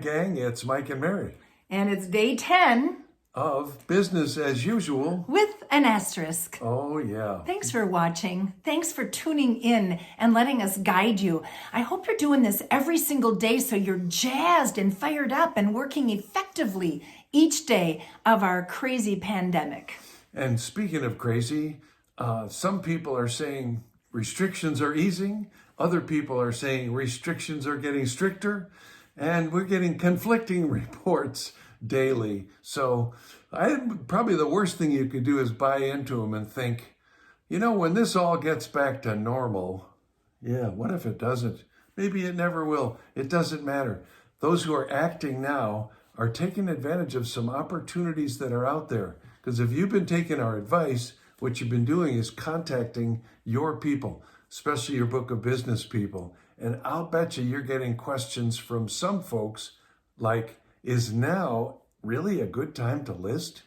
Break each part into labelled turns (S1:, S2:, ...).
S1: gang, it's Mike and Mary.
S2: And it's day 10
S1: Of business as usual.
S2: with an asterisk.
S1: Oh, yeah.
S2: Thanks for watching. Thanks for tuning in and letting us guide you. I hope you're doing this every single day so you're jazzed and fired up and working effectively each day of our crazy pandemic.
S1: And speaking of crazy, some people are saying restrictions are easing. Other people are saying restrictions are getting stricter. And we're getting conflicting reports daily. So probably the worst thing you could do is buy into them and think, when this all gets back to normal, what if it doesn't? Maybe it never will. It doesn't matter. Those who are acting now are taking advantage of some opportunities that are out there. Because if you've been taking our advice, what you've been doing is contacting your people, especially your book of business people. And I'll bet you're getting questions from some folks like, is now really a good time to list?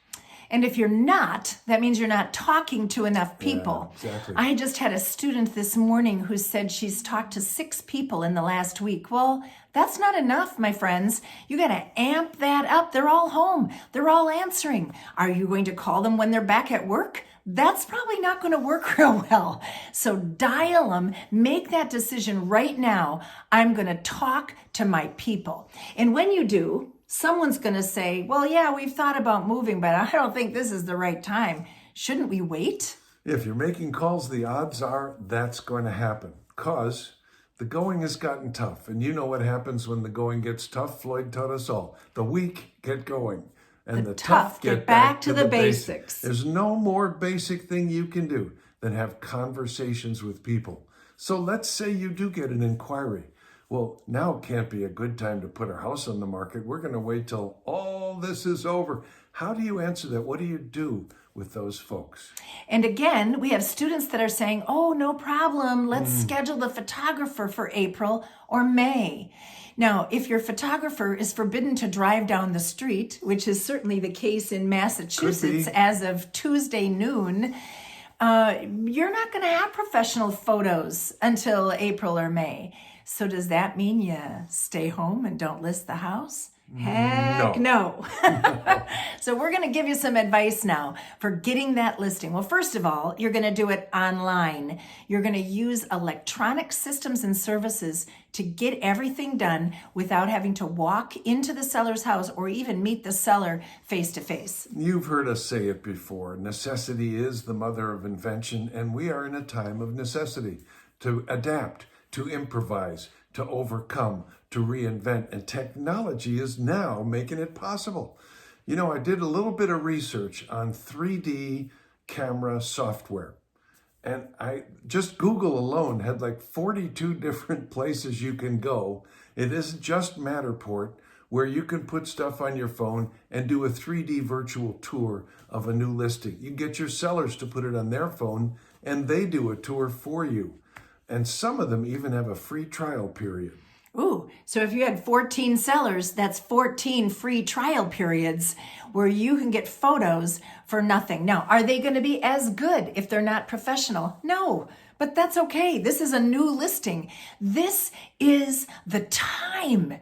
S2: And if you're not, that means you're not talking to enough people.
S1: Yeah, exactly.
S2: I just had a student this morning who said she's talked to 6 people in the last week. Well, that's not enough, my friends. You got to amp that up. They're all home. They're all answering. Are you going to call them when they're back at work? That's probably not going to work real well. So dial them, make that decision right now. I'm going to talk to my people. And when you do, someone's going to say, well, yeah, we've thought about moving, but I don't think this is the right time. Shouldn't we wait?
S1: If you're making calls, the odds are that's going to happen because the going has gotten tough. And you know what happens when the going gets tough? Floyd taught us all. The weak get going. And the tough get back to the basics. There's no more basic thing you can do than have conversations with people. So let's say you do get an inquiry. Well, now can't be a good time to put our house on the market. We're going to wait till all this is over. How do you answer that? What do you do with those folks?
S2: And again, we have students that are saying, oh, no problem. Let's schedule the photographer for April or May. Now, if your photographer is forbidden to drive down the street, which is certainly the case in Massachusetts as of Tuesday noon, you're not going to have professional photos until April or May. So does that mean you stay home and don't list the house? Heck no. So we're going to give you some advice now for getting that listing. Well, first of all, you're going to do it online. You're going to use electronic systems and services to get everything done without having to walk into the seller's house or even meet the seller face to face.
S1: You've heard us say it before. Necessity is the mother of invention, and we are in a time of necessity to adapt, to improvise, to overcome, to reinvent, and technology is now making it possible. I did a little bit of research on 3D camera software, and I just Google alone had like 42 different places you can go. It isn't just Matterport, where you can put stuff on your phone and do a 3D virtual tour of a new listing. You can get your sellers to put it on their phone, and they do a tour for you. And some of them even have a free trial period.
S2: Ooh, so if you had 14 sellers, that's 14 free trial periods where you can get photos for nothing. Now, are they going to be as good if they're not professional? No, but that's okay. This is a new listing. This is the time.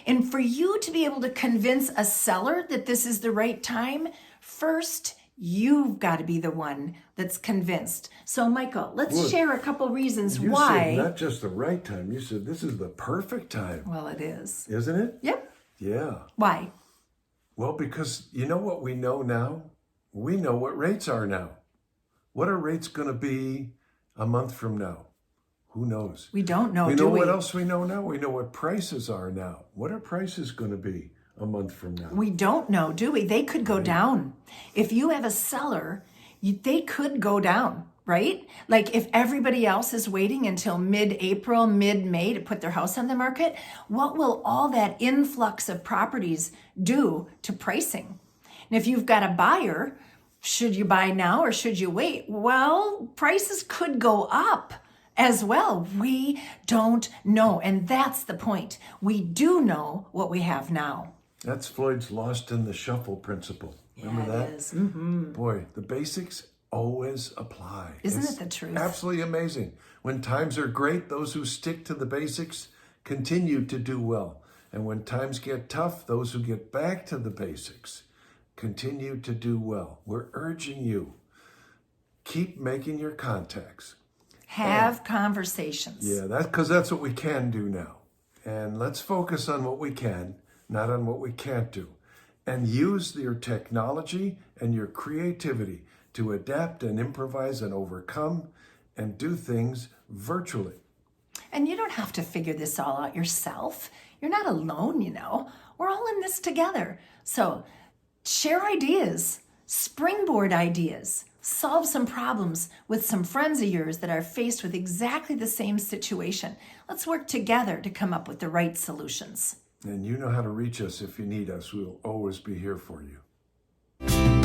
S2: And for you to be able to convince a seller that this is the right time, first, you've got to be the one that's convinced. So, Michael, let's share a couple reasons why.
S1: You said not just the right time. You said this is the perfect time.
S2: Well, it is.
S1: Isn't it?
S2: Yep.
S1: Yeah.
S2: Why?
S1: Well, because you know what we know now? We know what rates are now. What are rates going to be a month from now? Who knows?
S2: We don't know,
S1: We
S2: do
S1: know
S2: we?
S1: what else we know now? We know what prices are now. What are prices going to be a month from now?
S2: We don't know, do we? They could go down. If you have a seller, they could go down, right? Like if everybody else is waiting until mid-April, mid-May to put their house on the market, what will all that influx of properties do to pricing? And if you've got a buyer, should you buy now or should you wait? Well, prices could go up as well. We don't know. And that's the point. We do know what we have now.
S1: That's Floyd's lost in the shuffle principle. Remember that?
S2: It is. Mm-hmm.
S1: Boy, the basics always apply.
S2: Isn't
S1: It's
S2: it the truth?
S1: Absolutely amazing. When times are great, those who stick to the basics continue to do well. And when times get tough, those who get back to the basics continue to do well. We're urging you, keep making your contacts.
S2: Have conversations.
S1: Yeah, because that's what we can do now. And let's focus on what we can, not on what we can't do. And use your technology and your creativity to adapt and improvise and overcome and do things virtually.
S2: And you don't have to figure this all out yourself. You're not alone, you know. We're all in this together. So share ideas, springboard ideas, solve some problems with some friends of yours that are faced with exactly the same situation. Let's work together to come up with the right solutions.
S1: And you know how to reach us if you need us. We'll always be here for you.